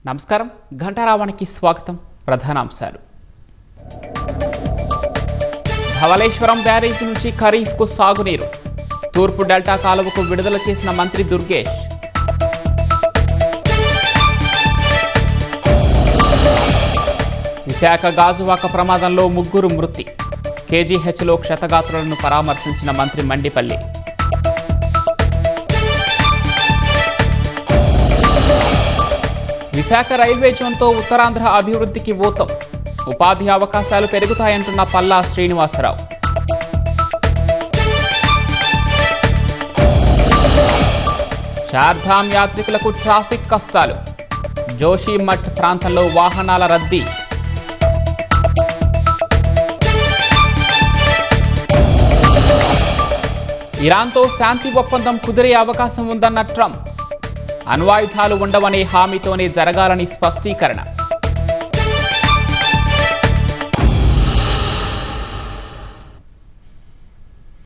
నమస్కారం ఘంటారావానికి స్వాగతం ప్రధానాంశాలు ధవళేశ్వరం బ్యారేజీ నుంచి ఖరీఫ్కు సాగునీరు తూర్పు డెల్టా కాలువకు విడుదల చేసిన మంత్రి దుర్గేష్ విశాఖ గాజువాక ప్రమాదంలో ముగ్గురు మృతి కేజీహెచ్లో క్షతగాత్రులను పరామర్శించిన మంత్రి మండిపల్లి విశాఖ రైల్వే జోన్తో ఉత్తరాంధ్ర అభివృద్ధికి ఊతం ఉపాధి అవకాశాలు పెరుగుతాయంటున్న పల్లా శ్రీనివాసరావు చార్ధామ్ యాత్రికులకు ట్రాఫిక్ కష్టాలు జోషిమఠ్ ప్రాంతంలో వాహనాల రద్దీ ఇరాన్తో శాంతి ఒప్పందం కుదిరే అవకాశం ఉందన్న ట్రంప్ అణ్వాయుధాలు ఉండవనే హామీతోనే జరగాలని స్పష్టీకరణ